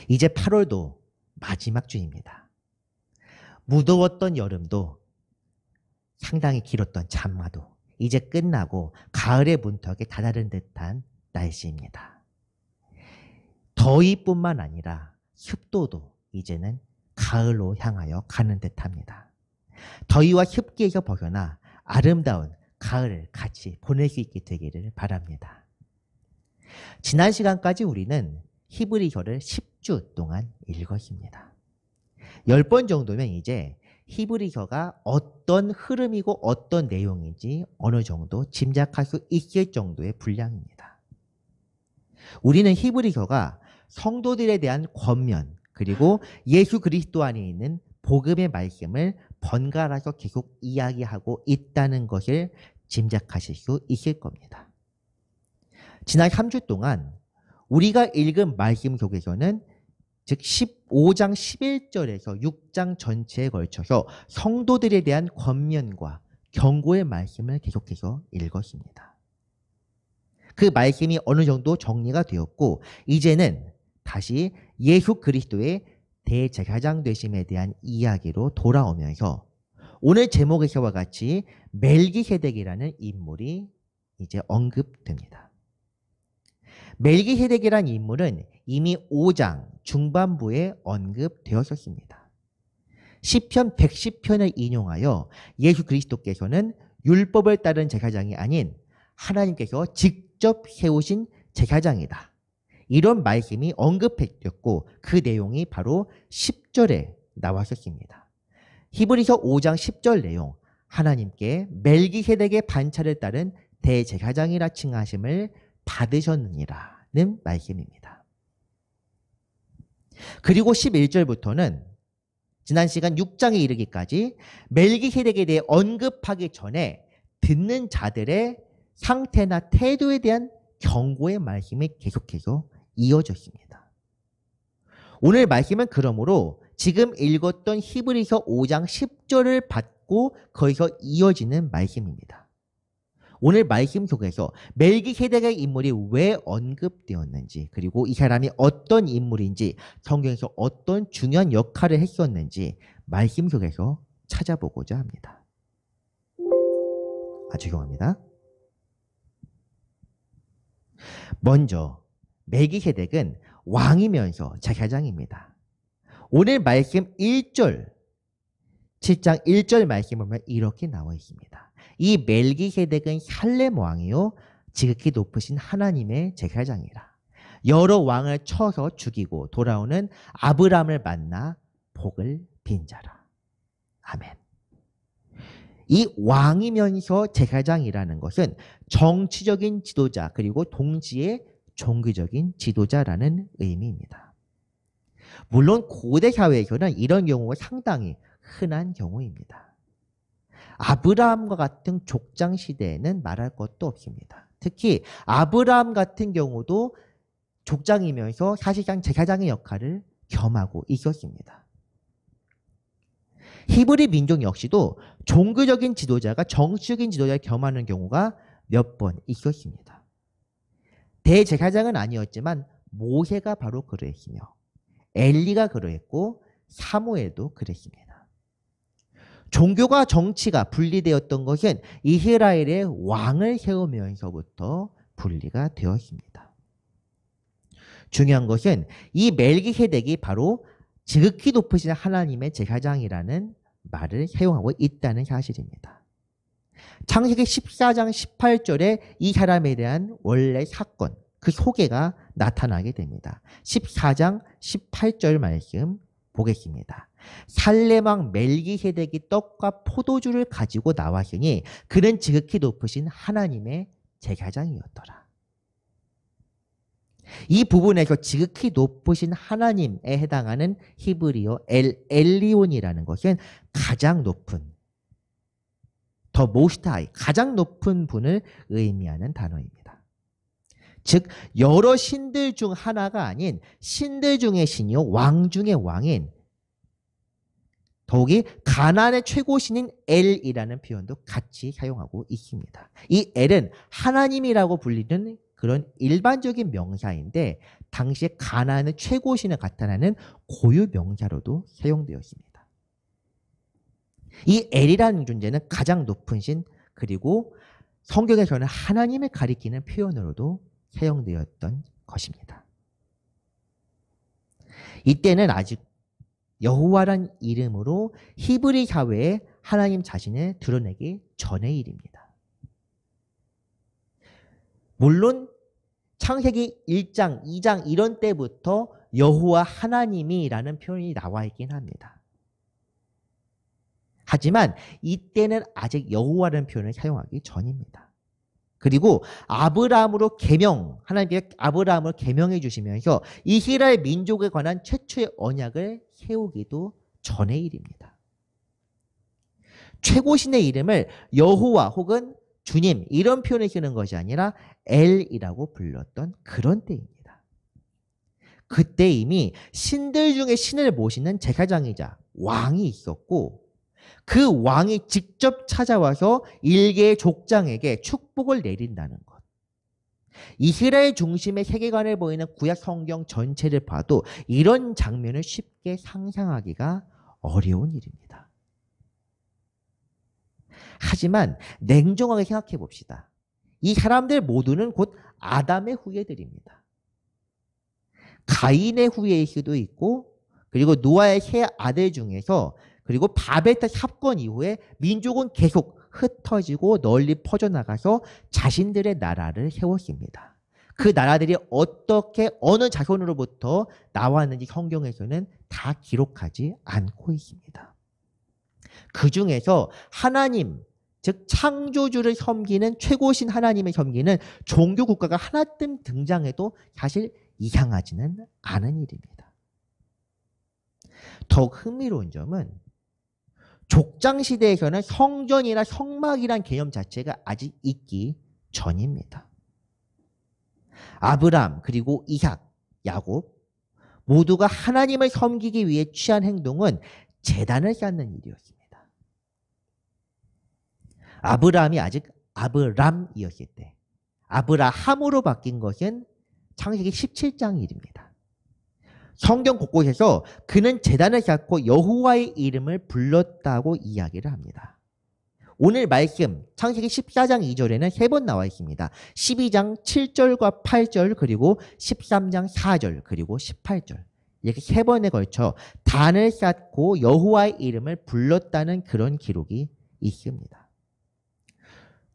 이제 8월도 마지막 주입니다. 무더웠던 여름도 상당히 길었던 장마도 이제 끝나고 가을의 문턱에 다다른 듯한 날씨입니다. 더위뿐만 아니라 습도도 이제는 가을로 향하여 가는 듯합니다. 더위와 습기에서 벗어나 아름다운 가을을 같이 보낼 수 있게 되기를 바랍니다. 지난 시간까지 우리는 히브리서를 10주 동안 읽었습니다. 10번 정도면 이제 히브리서가 어떤 흐름이고 어떤 내용인지 어느 정도 짐작할 수 있을 정도의 분량입니다. 우리는 히브리서가 성도들에 대한 권면 그리고 예수 그리스도 안에 있는 복음의 말씀을 번갈아서 계속 이야기하고 있다는 것을 짐작하실 수 있을 겁니다. 지난 3주 동안 우리가 읽은 말씀 속에서는 즉 15장 11절에서 6장 전체에 걸쳐서 성도들에 대한 권면과 경고의 말씀을 계속해서 읽었습니다. 그 말씀이 어느 정도 정리가 되었고 이제는 다시 예수 그리스도의 대제사장 되심에 대한 이야기로 돌아오면서 오늘 제목에서와 같이 멜기세덱이라는 인물이 이제 언급됩니다. 멜기세덱이라는 인물은 이미 5장 중반부에 언급되었었습니다. 시편 110편을 인용하여 예수 그리스도께서는 율법을 따른 제사장이 아닌 하나님께서 직접 세우신 제사장이다. 이런 말씀이 언급했고 그 내용이 바로 10절에 나왔었습니다. 히브리서 5장 10절 내용, 하나님께 멜기세덱의 반차를 따른 대제사장이라 칭하심을 받으셨느니라는 말씀입니다. 그리고 11절부터는 지난 시간 6장에 이르기까지 멜기세덱에 대해 언급하기 전에 듣는 자들의 상태나 태도에 대한 경고의 말씀이 계속해서 이어졌습니다. 오늘 말씀은 그러므로 지금 읽었던 히브리서 5장 10절을 받고 거기서 이어지는 말씀입니다. 오늘 말씀 속에서 멜기세덱의 인물이 왜 언급되었는지 그리고 이 사람이 어떤 인물인지 성경에서 어떤 중요한 역할을 했었는지 말씀 속에서 찾아보고자 합니다. 죄송합니다. 먼저 멜기세덱은 왕이면서 제사장입니다. 오늘 말씀 1절 7장 1절 말씀을 보면 이렇게 나와 있습니다. 이 멜기세덱은 살렘 왕이요 지극히 높으신 하나님의 제사장이라. 여러 왕을 쳐서 죽이고 돌아오는 아브라함을 만나 복을 빈 자라. 아멘. 이 왕이면서 제사장이라는 것은 정치적인 지도자 그리고 동시에 종교적인 지도자라는 의미입니다. 물론 고대 사회에서는 이런 경우가 상당히 흔한 경우입니다. 아브라함과 같은 족장 시대에는 말할 것도 없습니다. 특히 아브라함 같은 경우도 족장이면서 사실상 제사장의 역할을 겸하고 있었습니다. 히브리 민족 역시도 종교적인 지도자가 정치적인 지도자를 겸하는 경우가 몇 번 있었습니다. 대제사장은 아니었지만 모세가 바로 그러했으며 엘리가 그러했고 사무엘도 그랬습니다. 종교가 정치가 분리되었던 것은 이스라엘의 왕을 세우면서부터 분리가 되었습니다. 중요한 것은 이 멜기세덱이 바로 지극히 높으신 하나님의 제사장이라는 말을 사용하고 있다는 사실입니다. 창세기 14장 18절에 이 사람에 대한 원래 사건, 그 소개가 나타나게 됩니다. 14장 18절 말씀 보겠습니다. 살렘왕 멜기세덱이 떡과 포도주를 가지고 나왔으니 그는 지극히 높으신 하나님의 제사장이었더라. 이 부분에서 지극히 높으신 하나님에 해당하는 히브리어 엘리온이라는 것은 가장 높은, 더 most high, 가장 높은 분을 의미하는 단어입니다. 즉 여러 신들 중 하나가 아닌 신들 중의 신이요 왕 중의 왕인, 더욱이 가나안의 최고 신인 엘이라는 표현도 같이 사용하고 있습니다. 이 엘은 하나님이라고 불리는 그런 일반적인 명사인데 당시에 가나안의 최고신을 나타내는 고유 명사로도 사용되었습니다. 이 엘이라는 존재는 가장 높은 신 그리고 성경에서는 하나님을 가리키는 표현으로도 사용되었던 것입니다. 이때는 아직 여호와란 이름으로 히브리 사회에 하나님 자신을 드러내기 전의 일입니다. 물론 창세기 1장, 2장 이런 때부터 여호와 하나님이라는 표현이 나와 있긴 합니다. 하지만 이때는 아직 여호와라는 표현을 사용하기 전입니다. 그리고 아브라함으로 하나님께서 아브라함을 계명해 주시면서 이스라엘 민족에 관한 최초의 언약을 세우기도 전의 일입니다. 최고신의 이름을 여호와 혹은 주님 이런 표현을 쓰는 것이 아니라 엘이라고 불렀던 그런 때입니다. 그때 이미 신들 중에 신을 모시는 제사장이자 왕이 있었고 그 왕이 직접 찾아와서 일개의 족장에게 축복을 내린다는 것. 이스라엘 중심의 세계관을 보이는 구약 성경 전체를 봐도 이런 장면을 쉽게 상상하기가 어려운 일입니다. 하지만 냉정하게 생각해 봅시다. 이 사람들 모두는 곧 아담의 후예들입니다. 가인의 후예일 수도 있고 그리고 노아의 세 아들 중에서 그리고 바벨탑 사건 이후에 민족은 계속 흩어지고 널리 퍼져나가서 자신들의 나라를 세웠습니다. 그 나라들이 어떻게 어느 자손으로부터 나왔는지 성경에서는 다 기록하지 않고 있습니다. 그 중에서 하나님, 즉 창조주를 섬기는 최고신 하나님을 섬기는 종교 국가가 하나쯤 등장해도 사실 이상하지는 않은 일입니다. 더욱 흥미로운 점은 족장 시대에서는 성전이나 성막이란 개념 자체가 아직 있기 전입니다. 아브람 그리고 이삭, 야곱 모두가 하나님을 섬기기 위해 취한 행동은 제단을 쌓는 일이었습니다. 아브람이 아직 아브람이었을 때 아브라함으로 바뀐 것은 창세기 17장 일입니다. 성경 곳곳에서 그는 제단을 쌓고 여호와의 이름을 불렀다고 이야기를 합니다. 오늘 말씀 창세기 14장 2절에는 3번 나와 있습니다. 12장 7절과 8절 그리고 13장 4절 그리고 18절 이렇게 3번에 걸쳐 단을 쌓고 여호와의 이름을 불렀다는 그런 기록이 있습니다.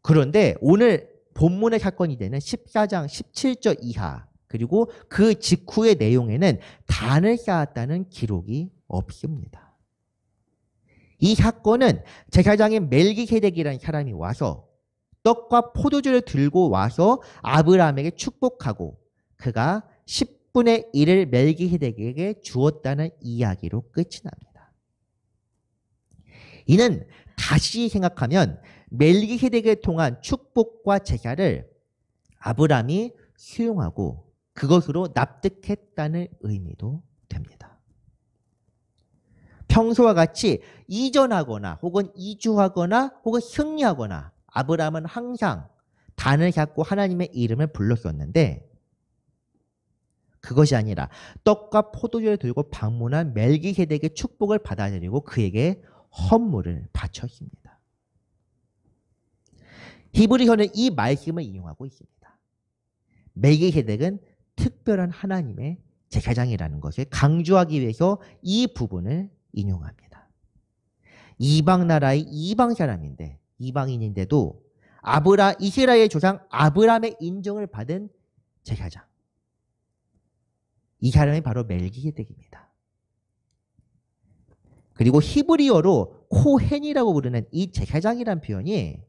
그런데 오늘 본문의 사건이 되는 14장 17절 이하 그리고 그 직후의 내용에는 단을 쌓았다는 기록이 없습니다. 이 사건은 제사장인 멜기세덱이라는 사람이 와서 떡과 포도주를 들고 와서 아브라함에게 축복하고 그가 10분의 1을 멜기세덱에게 주었다는 이야기로 끝이 납니다. 이는 다시 생각하면 멜기세덱을 통한 축복과 제사를 아브라함이 수용하고 그것으로 납득했다는 의미도 됩니다. 평소와 같이 이전하거나 혹은 이주하거나 혹은 승리하거나 아브라함은 항상 단을 쌓고 하나님의 이름을 불렀었는데 그것이 아니라 떡과 포도주를 들고 방문한 멜기세덱의 축복을 받아들이고 그에게 헌물을 바쳤습니다. 히브리서는 이 말씀을 인용하고 있습니다. 멜기세덱은 특별한 하나님의 제사장이라는 것을 강조하기 위해서 이 부분을 인용합니다. 이방 나라의 이방 사람인데 이방인인데도 이스라엘 조상 아브라함의 인정을 받은 제사장. 이 사람이 바로 멜기세덱입니다. 그리고 히브리어로 코헨이라고 부르는 이 제사장이라는 표현이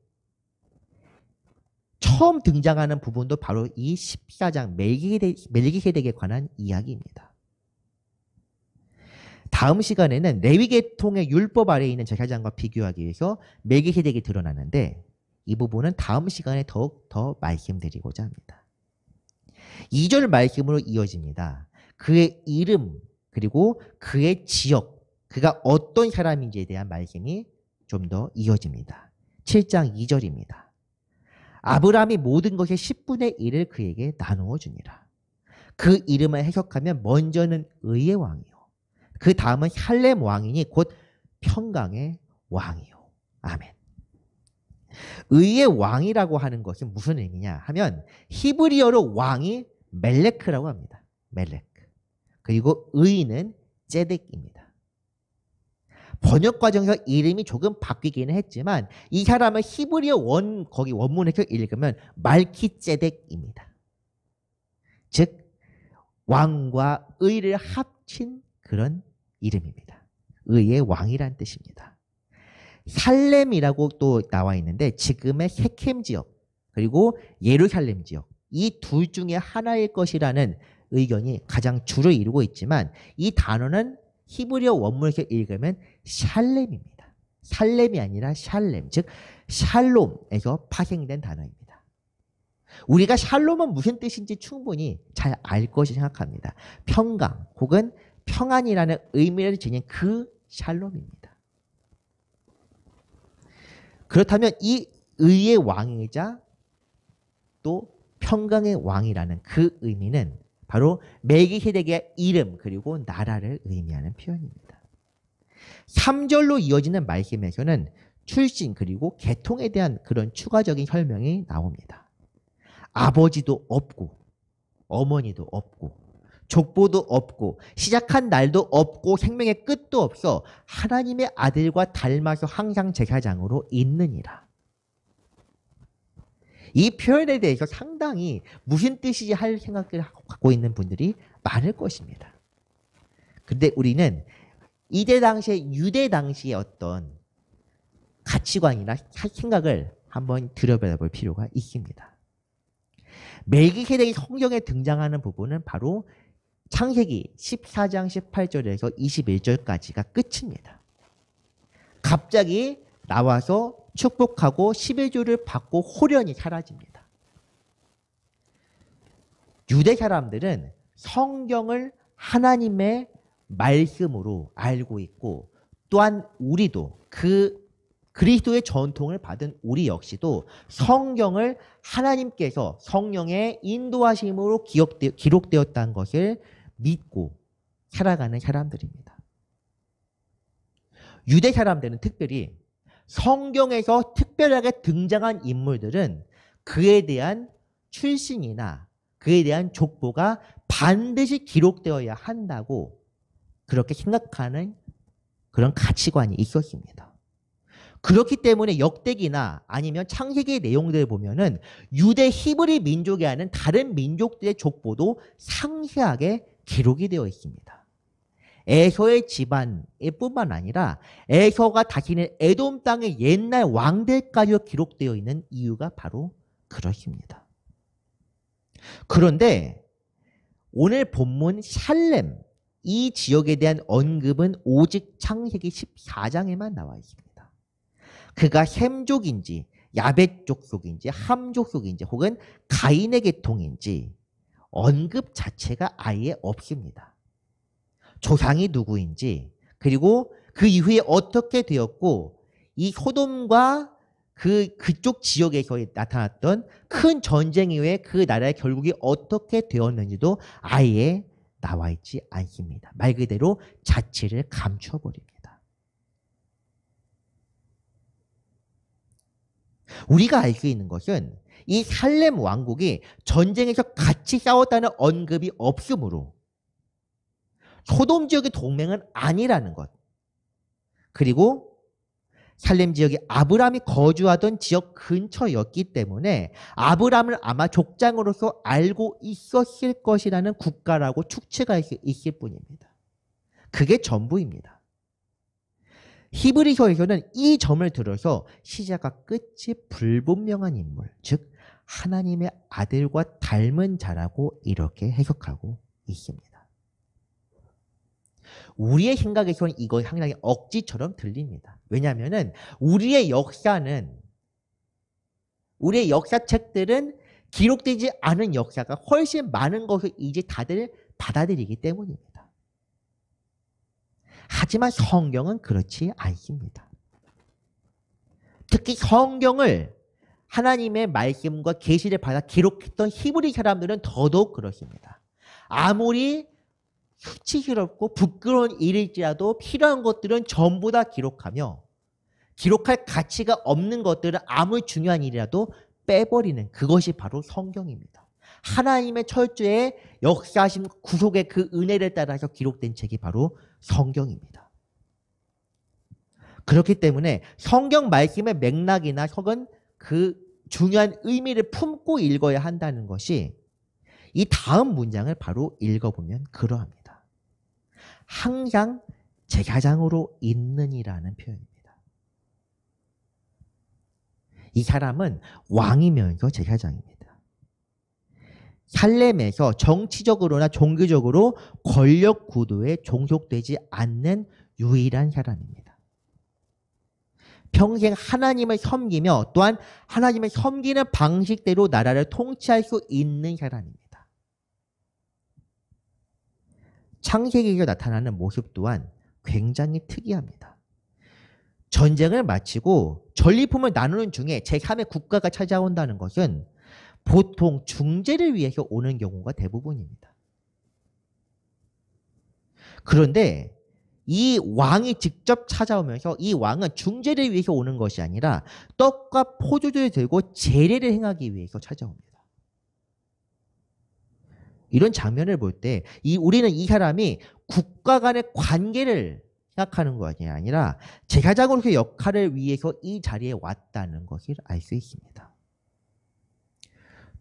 처음 등장하는 부분도 바로 이 14장 멜기세덱에 관한 이야기입니다. 다음 시간에는 레위 계통의 율법 아래에 있는 제사장과 비교하기 위해서 멜기세덱이 드러나는데 이 부분은 다음 시간에 더욱 더 말씀드리고자 합니다. 2절 말씀으로 이어집니다. 그의 이름 그리고 그의 지역, 그가 어떤 사람인지에 대한 말씀이 좀 더 이어집니다. 7장 2절입니다. 아브라함이 모든 것의 10분의 1을 그에게 나누어 주니라. 그 이름을 해석하면 먼저는 의의 왕이요. 그 다음은 살렘 왕이니 곧 평강의 왕이요. 아멘. 의의 왕이라고 하는 것은 무슨 의미냐 하면 히브리어로 왕이 멜레크라고 합니다. 멜레크. 그리고 의는 제덱입니다. 번역 과정에서 이름이 조금 바뀌기는 했지만 이 사람은 히브리어 거기 원문에서 읽으면 말키제덱입니다. 즉 왕과 의를 합친 그런 이름입니다. 의의 왕이란 뜻입니다. 살렘이라고 또 나와 있는데 지금의 세켐 지역 그리고 예루살렘 지역 이 둘 중에 하나일 것이라는 의견이 가장 주를 이루고 있지만 이 단어는 히브리어 원문에서 읽으면 샬렘입니다. 살렘이 아니라 샬렘, 즉 샬롬에서 파생된 단어입니다. 우리가 샬롬은 무슨 뜻인지 충분히 잘 알 것이 생각합니다. 평강 혹은 평안이라는 의미를 지닌 그 샬롬입니다. 그렇다면 이 의의 왕이자 또 평강의 왕이라는 그 의미는 바로 멜기세덱의 이름 그리고 나라를 의미하는 표현입니다. 3절로 이어지는 말씀에서는 출신 그리고 계통에 대한 그런 추가적인 설명이 나옵니다. 아버지도 없고 어머니도 없고 족보도 없고 시작한 날도 없고 생명의 끝도 없어 하나님의 아들과 닮아서 항상 제사장으로 있느니라. 이 표현에 대해서 상당히 무슨 뜻이지 할 생각을 갖고 있는 분들이 많을 것입니다. 근데 우리는 이때 당시에 유대 당시의 어떤 가치관이나 생각을 한번 들여다볼 필요가 있습니다. 멜기세덱이 성경에 등장하는 부분은 바로 창세기 14장 18절에서 21절까지가 끝입니다. 갑자기 나와서 축복하고 11조를 받고 호련히 사라집니다. 유대 사람들은 성경을 하나님의 말씀으로 알고 있고 또한 우리도 그 그리스도의 전통을 받은 우리 역시도 성경을 하나님께서 성령의 인도하심으로 기록되었다는 것을 믿고 살아가는 사람들입니다. 유대 사람들은 특별히 성경에서 특별하게 등장한 인물들은 그에 대한 출신이나 그에 대한 족보가 반드시 기록되어야 한다고 그렇게 생각하는 그런 가치관이 있었습니다. 그렇기 때문에 역대기나 아니면 창세기의 내용들을 보면은 유대 히브리 민족이 아닌 다른 민족들의 족보도 상세하게 기록이 되어 있습니다. 에서의 집안일 뿐만 아니라 에서가 다스리는 에돔 땅의 옛날 왕들까지 기록되어 있는 이유가 바로 그렇습니다. 그런데 오늘 본문 샬렘 이 지역에 대한 언급은 오직 창세기 14장에만 나와 있습니다. 그가 셈족인지 야벳족 속인지 함족 속인지 혹은 가인의 계통인지 언급 자체가 아예 없습니다. 조상이 누구인지 그리고 그 이후에 어떻게 되었고 이 소돔과 그쪽 지역에서 나타났던 큰 전쟁 이후에 그 나라의 결국이 어떻게 되었는지도 아예 나와 있지 않습니다. 말 그대로 자취를 감춰버립니다. 우리가 알 수 있는 것은 이 살렘 왕국이 전쟁에서 같이 싸웠다는 언급이 없으므로 소돔 지역의 동맹은 아니라는 것. 그리고 살렘 지역이 아브라함이 거주하던 지역 근처였기 때문에 아브라함을 아마 족장으로서 알고 있었을 것이라는 국가라고 추측할 수 있을 뿐입니다. 그게 전부입니다. 히브리서에서는 이 점을 들어서 시작과 끝이 불분명한 인물, 즉 하나님의 아들과 닮은 자라고 이렇게 해석하고 있습니다. 우리의 생각에서는 이거 상당히 억지처럼 들립니다. 왜냐하면 우리의 역사책들은 기록되지 않은 역사가 훨씬 많은 것을 이제 다들 받아들이기 때문입니다. 하지만 성경은 그렇지 않습니다. 특히 성경을 하나님의 말씀과 계시를 받아 기록했던 히브리 사람들은 더더욱 그렇습니다. 아무리 수치스럽고 부끄러운 일일지라도 필요한 것들은 전부 다 기록하며 기록할 가치가 없는 것들은 아무리 중요한 일이라도 빼버리는 그것이 바로 성경입니다. 하나님의 철저의 역사하심 구속의 그 은혜를 따라서 기록된 책이 바로 성경입니다. 그렇기 때문에 성경 말씀의 맥락이나 혹은 그 중요한 의미를 품고 읽어야 한다는 것이 이 다음 문장을 바로 읽어보면 그러합니다. 항상 제사장으로 있느니라는 표현입니다. 이 사람은 왕이면서 제사장입니다. 살렘에서 정치적으로나 종교적으로 권력 구도에 종속되지 않는 유일한 사람입니다. 평생 하나님을 섬기며 또한 하나님을 섬기는 방식대로 나라를 통치할 수 있는 사람입니다. 창세기에서 나타나는 모습 또한 굉장히 특이합니다. 전쟁을 마치고 전리품을 나누는 중에 제3의 국가가 찾아온다는 것은 보통 중재를 위해서 오는 경우가 대부분입니다. 그런데 이 왕이 직접 찾아오면서 이 왕은 중재를 위해서 오는 것이 아니라 떡과 포도주를 들고 제례를 행하기 위해서 찾아옵니다. 이런 장면을 볼 때 우리는 이 사람이 국가 간의 관계를 생각하는 것이 아니라 제사장으로서의 역할을 위해서 이 자리에 왔다는 것을 알 수 있습니다.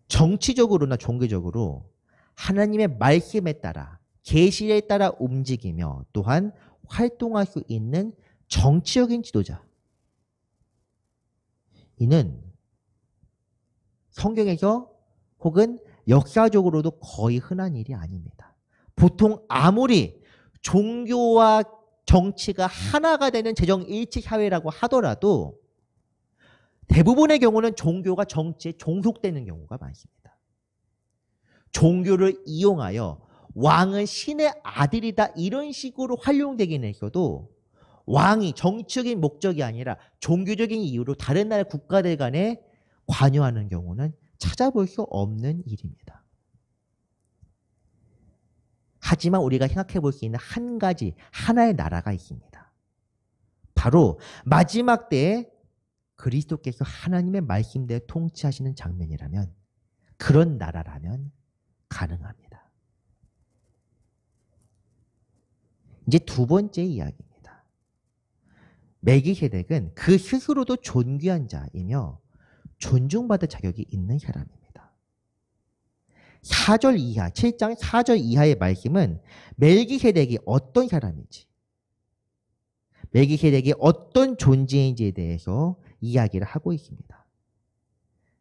정치적으로나 종교적으로 하나님의 말씀에 따라 계시에 따라 움직이며 또한 활동할 수 있는 정치적인 지도자. 이는 성경에서 혹은 역사적으로도 거의 흔한 일이 아닙니다. 보통 아무리 종교와 정치가 하나가 되는 재정일치 사회라고 하더라도 대부분의 경우는 종교가 정치에 종속되는 경우가 많습니다. 종교를 이용하여 왕은 신의 아들이다 이런 식으로 활용되긴 했어도 왕이 정치적인 목적이 아니라 종교적인 이유로 다른 나라 국가들 간에 관여하는 경우는 찾아볼 수 없는 일입니다. 하지만 우리가 생각해 볼 수 있는 한 가지 하나의 나라가 있습니다. 바로 마지막 때에 그리스도께서 하나님의 말씀대로 통치하시는 장면이라면 그런 나라라면 가능합니다. 이제 두 번째 이야기입니다. 멜기세덱은 그 스스로도 존귀한 자이며 존중받을 자격이 있는 사람입니다. 4절 이하, 7장 4절 이하의 말씀은 멜기세덱이 어떤 사람인지, 멜기세덱이 어떤 존재인지에 대해서 이야기를 하고 있습니다.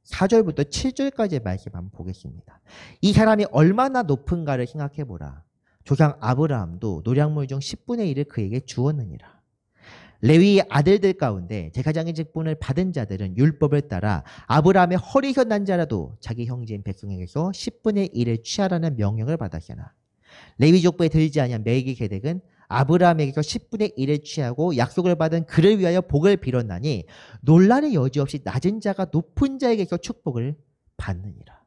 4절부터 7절까지의 말씀 한번 보겠습니다. 이 사람이 얼마나 높은가를 생각해보라. 조상 아브라함도 노량물 중 10분의 1을 그에게 주었느니라. 레위의 아들들 가운데 제사장의 직분을 받은 자들은 율법을 따라 아브라함의 허리서 난 자라도 자기 형제인 백성에게서 10분의 1을 취하라는 명령을 받았으나 레위 족보에 들지 아니한 멜기세덱은 아브라함에게서 10분의 1을 취하고 약속을 받은 그를 위하여 복을 빌었나니 논란의 여지 없이 낮은 자가 높은 자에게서 축복을 받느니라.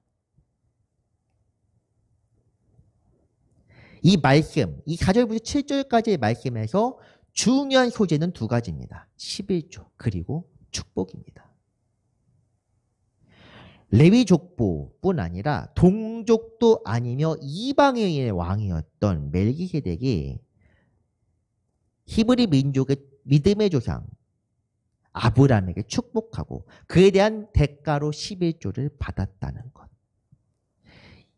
이 말씀, 이 4절부터 7절까지의 말씀에서 중요한 소재는 두 가지입니다. 11조 그리고 축복입니다. 레위 족보뿐 아니라 동족도 아니며 이방인의 왕이었던 멜기세덱이 히브리 민족의 믿음의 조상 아브라함에게 축복하고 그에 대한 대가로 11조를 받았다는 것.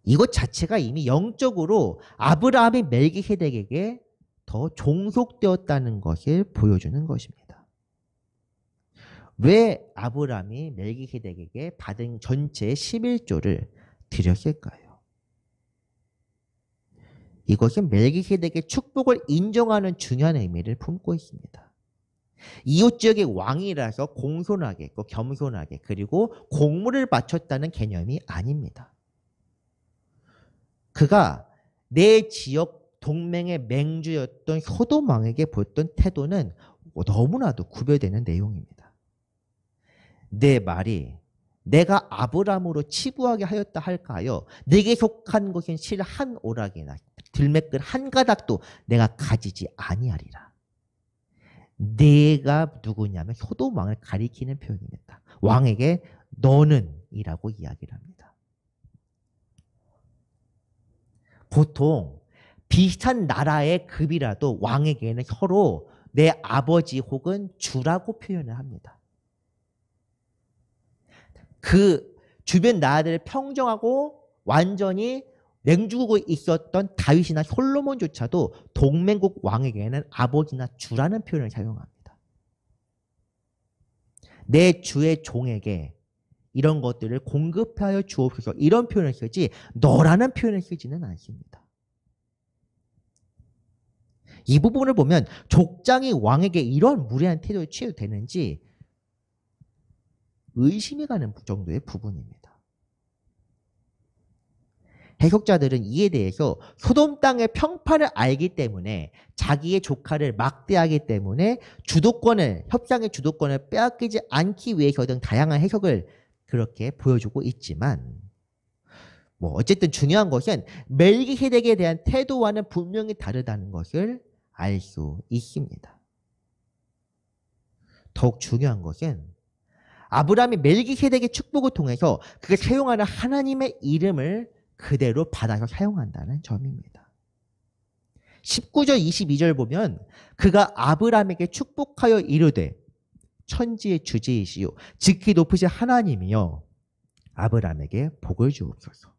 이것 자체가 이미 영적으로 아브라함이 멜기세덱에게 더 종속되었다는 것을 보여주는 것입니다. 왜 아브라함이 멜기세덱에게 받은 전체 11조를 드렸을까요? 이것은 멜기세덱의 축복을 인정하는 중요한 의미를 품고 있습니다. 이웃 지역의 왕이라서 공손하게, 겸손하게 그리고 공물을 바쳤다는 개념이 아닙니다. 그가 내 지역 동맹의 맹주였던 소돔 왕에게 보였던 태도는 너무나도 구별되는 내용입니다. 내 말이 내가 아브람으로 치부하게 하였다 할까하여 내게 속한 것은 실 한 오락이나 들매끈 한 가닥도 내가 가지지 아니하리라. 내가 누구냐면 소돔 왕을 가리키는 표현입니다. 왕에게 너는 이라고 이야기를 합니다. 보통 비슷한 나라의 급이라도 왕에게는 서로 내 아버지 혹은 주라고 표현을 합니다. 그 주변 나라들을 평정하고 완전히 맹주고 있었던 다윗이나 솔로몬조차도 동맹국 왕에게는 아버지나 주라는 표현을 사용합니다. 내 주의 종에게 이런 것들을 공급하여 주옵소서 이런 표현을 쓰지 너라는 표현을 쓰지는 않습니다. 이 부분을 보면 족장이 왕에게 이런 무례한 태도를 취해도 되는지 의심이 가는 정도의 부분입니다. 해석자들은 이에 대해서 소돔 땅의 평판을 알기 때문에 자기의 조카를 막대하기 때문에 주도권을 협상의 주도권을 빼앗기지 않기 위해서 등 다양한 해석을 그렇게 보여주고 있지만 뭐 어쨌든 중요한 것은 멜기세덱에 대한 태도와는 분명히 다르다는 것을 알 수 있습니다. 더욱 중요한 것은 아브라함이 멜기세덱의 축복을 통해서 그가 사용하는 하나님의 이름을 그대로 받아서 사용한다는 점입니다. 19절 22절 보면 그가 아브라함에게 축복하여 이르되 천지의 주제이시요 지극히 높으신 하나님이여 아브라함에게 복을 주옵소서.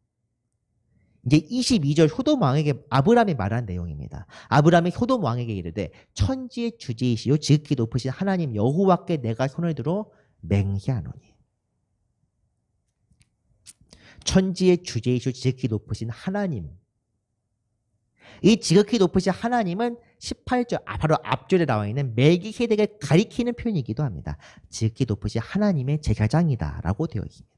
이제 22절 소돔 왕에게 아브라함이 말한 내용입니다. 아브라함이 소돔 왕에게 이르되 천지의 주제이시요 지극히 높으신 하나님 여호와께 내가 손을 들어 맹세하노니. 천지의 주제이시요 지극히 높으신 하나님. 이 지극히 높으신 하나님은 18절 바로 앞절에 나와 있는 멜기세덱을 가리키는 표현이기도 합니다. 지극히 높으신 하나님의 제사장이다 라고 되어 있습니다.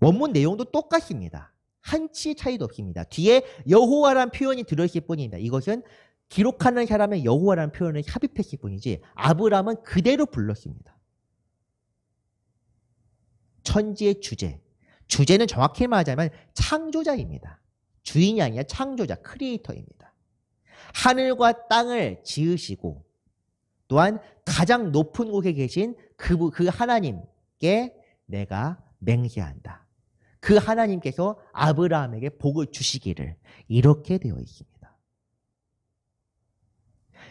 원문 내용도 똑같습니다. 한치의 차이도 없습니다. 뒤에 여호와라는 표현이 들어있을 뿐입니다. 이것은 기록하는 사람의 여호와라는 표현을 삽입했을 뿐이지 아브라함은 그대로 불렀습니다. 천지의 주제. 주제는 정확히 말하자면 창조자입니다. 주인이 아니라 창조자, 크리에이터입니다. 하늘과 땅을 지으시고 또한 가장 높은 곳에 계신 그 하나님께 내가 맹세한다. 그 하나님께서 아브라함에게 복을 주시기를 이렇게 되어 있습니다.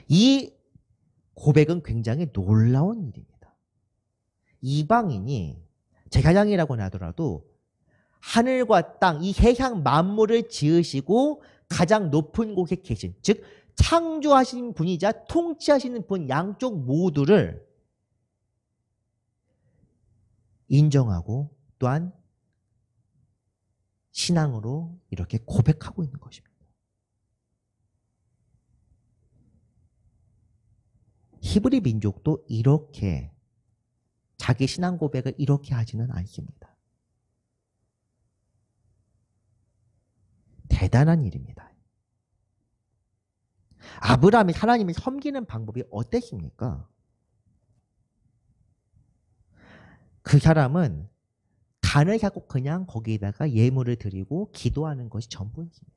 이 고백은 굉장히 놀라운 일입니다. 이방인이 제사장이라고 하더라도 하늘과 땅, 이 세상 만물을 지으시고 가장 높은 곳에 계신, 즉 창조하신 분이자 통치하시는 분 양쪽 모두를 인정하고 또한 신앙으로 이렇게 고백하고 있는 것입니다. 히브리 민족도 이렇게 자기 신앙 고백을 이렇게 하지는 않습니다. 대단한 일입니다. 아브라함이 하나님을 섬기는 방법이 어땠습니까? 그 사람은 단을 사고 그냥 거기에다가 예물을 드리고 기도하는 것이 전부였습니다.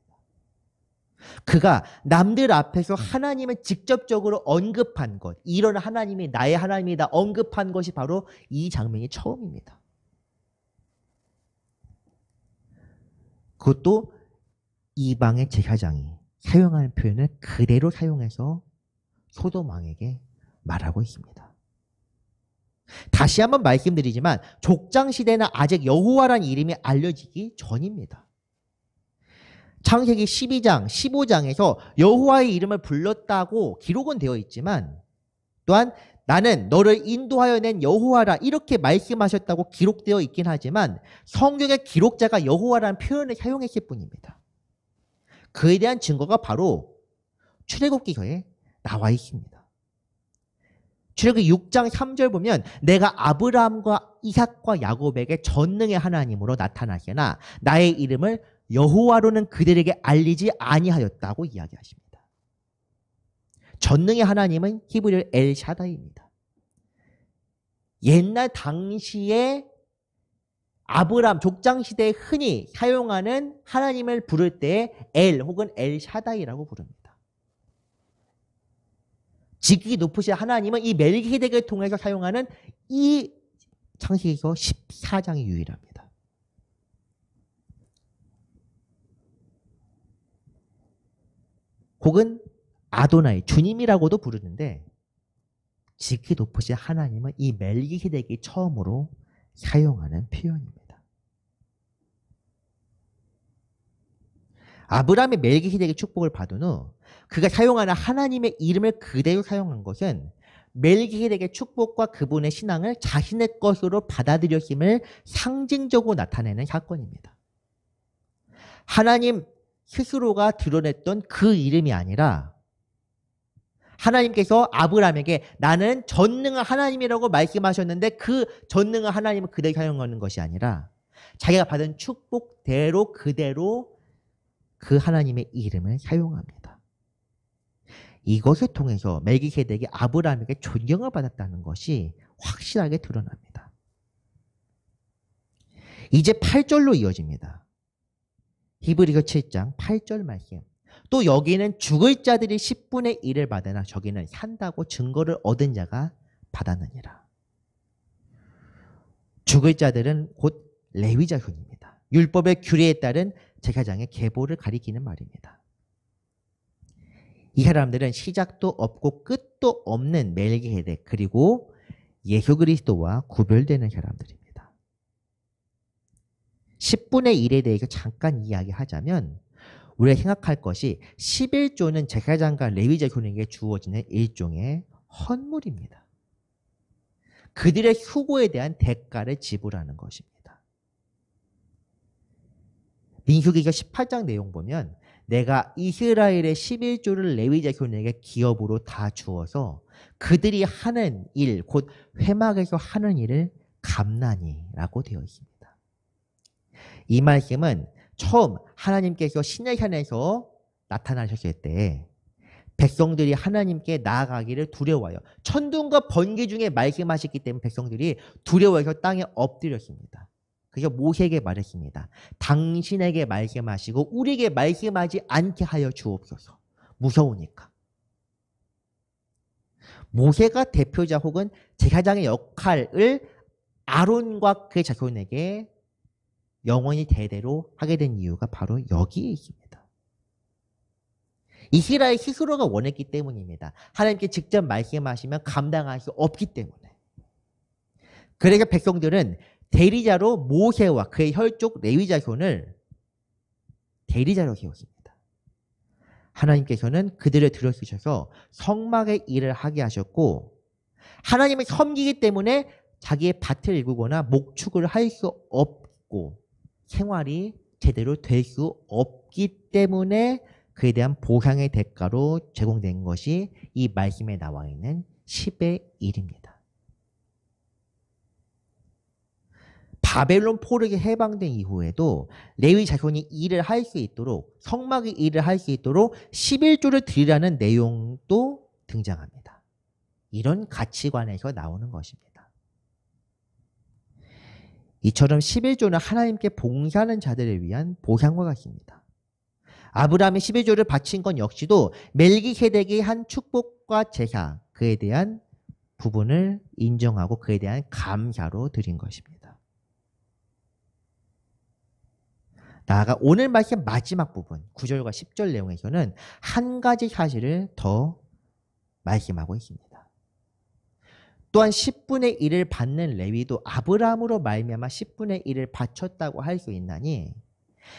그가 남들 앞에서 하나님을 직접적으로 언급한 것, 이런 하나님이 나의 하나님이다 언급한 것이 바로 이 장면이 처음입니다. 그것도 이방의 제사장이 사용하는 표현을 그대로 사용해서 소돔 왕에게 말하고 있습니다. 다시 한번 말씀드리지만 족장 시대는 아직 여호와라는 이름이 알려지기 전입니다. 창세기 12장, 15장에서 여호와의 이름을 불렀다고 기록은 되어 있지만 또한 나는 너를 인도하여 낸 여호와라 이렇게 말씀하셨다고 기록되어 있긴 하지만 성경의 기록자가 여호와라는 표현을 사용했을 뿐입니다. 그에 대한 증거가 바로 출애굽기서에 나와 있습니다. 출애굽기 6장 3절 보면 내가 아브라함과 이삭과 야곱에게 전능의 하나님으로 나타나시나 나의 이름을 여호와로는 그들에게 알리지 아니하였다고 이야기하십니다. 전능의 하나님은 히브리어 엘샤다이입니다. 옛날 당시에 아브람 족장 시대에 흔히 사용하는 하나님을 부를 때 엘 혹은 엘샤다이라고 부릅니다. 지극히 높으신 하나님은 이 멜기세덱을 통해서 사용하는 이 창세기서 14장이 유일합니다. 혹은 아도나이, 주님이라고도 부르는데 지극히 높으신 하나님은 이 멜기세덱이 처음으로 사용하는 표현입니다. 아브라함이 멜기세덱의 축복을 받은 후 그가 사용하는 하나님의 이름을 그대로 사용한 것은 멜기세덱의 축복과 그분의 신앙을 자신의 것으로 받아들였음을 상징적으로 나타내는 사건입니다. 하나님 스스로가 드러냈던 그 이름이 아니라 하나님께서 아브라함에게 나는 전능한 하나님이라고 말씀하셨는데 그 전능한 하나님을 그대로 사용하는 것이 아니라 자기가 받은 축복대로 그대로 그 하나님의 이름을 사용합니다. 이것을 통해서 멜기세덱이 아브라함에게 존경을 받았다는 것이 확실하게 드러납니다. 이제 8절로 이어집니다. 히브리서 7장 8절 말씀. 또 여기는 죽을 자들이 10분의 1을 받으나 저기는 산다고 증거를 얻은 자가 받았느니라. 죽을 자들은 곧 레위 자손입니다. 율법의 규례에 따른 제사장의 계보를 가리키는 말입니다. 이 사람들은 시작도 없고 끝도 없는 멜기세덱 그리고 예수 그리스도와 구별되는 사람들입니다. 10분의 1에 대해서 잠깐 이야기하자면 우리가 생각할 것이 11조는 제사장과 레위 자손에게 주어지는 일종의 헌물입니다. 그들의 수고에 대한 대가를 지불하는 것입니다. 민수기서 18장 내용 보면 내가 이스라엘의 11조를 레위 자손에게 기업으로 다 주어서 그들이 하는 일, 곧 회막에서 하는 일을 갚나니라고 되어 있습니다. 이 말씀은 처음 하나님께서 시내산에서 나타나셨을 때 백성들이 하나님께 나아가기를 두려워요. 천둥과 번개 중에 말씀하셨기 때문에 백성들이 두려워해서 땅에 엎드렸습니다. 그래서 모세에게 말했습니다. 당신에게 말씀하시고 우리에게 말씀하지 않게 하여 주옵소서. 무서우니까. 모세가 대표자 혹은 제사장의 역할을 아론과 그 자손에게 영원히 대대로 하게 된 이유가 바로 여기에 있습니다. 이스라엘 스스로가 원했기 때문입니다. 하나님께 직접 말씀하시면 감당할 수 없기 때문에. 그러니까 백성들은 대리자로 모세와 그의 혈족 레위 자손을 대리자로 세웠습니다. 하나님께서는 그들을 들어주셔서 성막의 일을 하게 하셨고 하나님을 섬기기 때문에 자기의 밭을 일구거나 목축을 할 수 없고 생활이 제대로 될 수 없기 때문에 그에 대한 보상의 대가로 제공된 것이 이 말씀에 나와 있는 10의 1입니다. 바벨론 포로에게 해방된 이후에도 레위 자손이 일을 할 수 있도록 성막의 일을 할 수 있도록 11조를 드리라는 내용도 등장합니다. 이런 가치관에서 나오는 것입니다. 이처럼 11조는 하나님께 봉사하는 자들을 위한 보상과 같습니다. 아브라함이 11조를 바친 건 역시도 멜기세덱이 한 축복과 제사, 그에 대한 부분을 인정하고 그에 대한 감사로 드린 것입니다. 나아가 오늘 말씀 마지막 부분 9절과 10절 내용에서는 한 가지 사실을 더 말씀하고 있습니다. 또한 10분의 1을 받는 레위도 아브라함으로 말미암아 10분의 1을 바쳤다고 할 수 있나니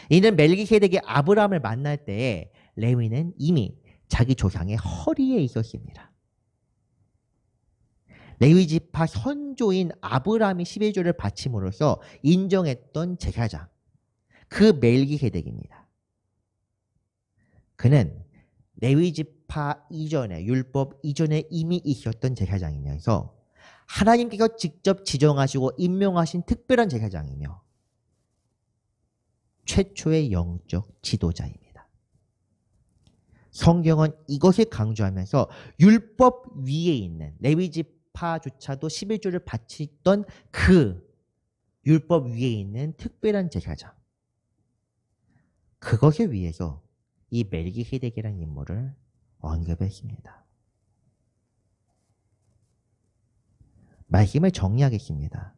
이는 멜기세덱이 아브라함을 만날 때에 레위는 이미 자기 조상의 허리에 있었습니다. 레위 지파 선조인 아브라함이 11조를 바침으로써 인정했던 제사장 그 멜기세덱입니다. 그는 레위 지파 이전에 율법 이전에 이미 있었던 제사장이면서 하나님께서 직접 지정하시고 임명하신 특별한 제사장이며 최초의 영적 지도자입니다. 성경은 이것을 강조하면서 율법 위에 있는 레위 지파 지파조차도 11조를 바치던 그 율법 위에 있는 특별한 제사장. 그것을 위해서 이 멜기세덱이라는 인물을 언급했습니다. 말씀을 정리하겠습니다.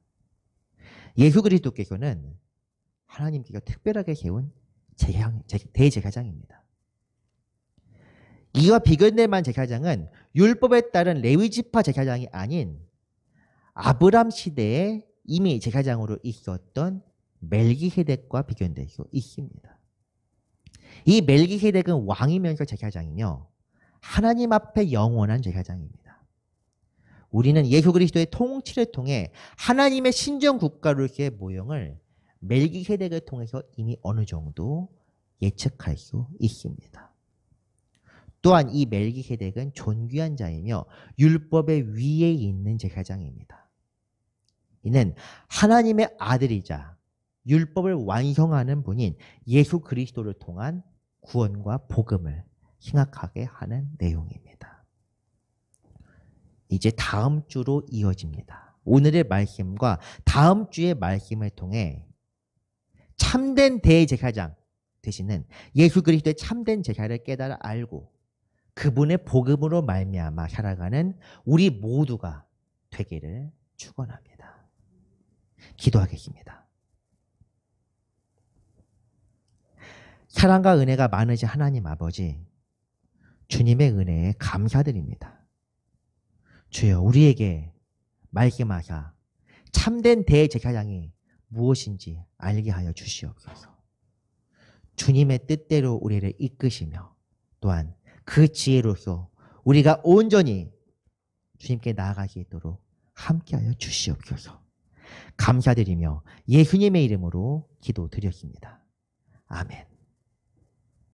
예수 그리스도께서는 하나님께서 특별하게 세운 대제사장입니다. 이와 비교될 만한 제사장은 율법에 따른 레위 지파 제사장이 아닌 아브람 시대에 이미 제사장으로 있었던 멜기세덱과 비교될 수 있습니다. 이 멜기세덱은 왕이면서 제사장이며 하나님 앞에 영원한 제사장입니다. 우리는 예수 그리스도의 통치를 통해 하나님의 신정 국가로서의 모형을 멜기세덱을 통해서 이미 어느 정도 예측할 수 있습니다. 또한 이 멜기세덱은 존귀한 자이며 율법의 위에 있는 제사장입니다. 이는 하나님의 아들이자 율법을 완성하는 분인 예수 그리스도를 통한 구원과 복음을 생각하게 하는 내용입니다. 이제 다음 주로 이어집니다. 오늘의 말씀과 다음 주의 말씀을 통해 참된 대제사장 되시는 예수 그리스도의 참된 제사를 깨달아 알고 그분의 복음으로 말미암아 살아가는 우리 모두가 되기를 축원합니다. 기도하겠습니다. 사랑과 은혜가 많으신 하나님 아버지, 주님의 은혜에 감사드립니다. 주여, 우리에게 말씀하사 참된 대제사장이 무엇인지 알게 하여 주시옵소서. 주님의 뜻대로 우리를 이끄시며 또한 그 지혜로서 우리가 온전히 주님께 나아갈 수 있도록 함께하여 주시옵소서. 감사드리며 예수님의 이름으로 기도드렸습니다. 아멘.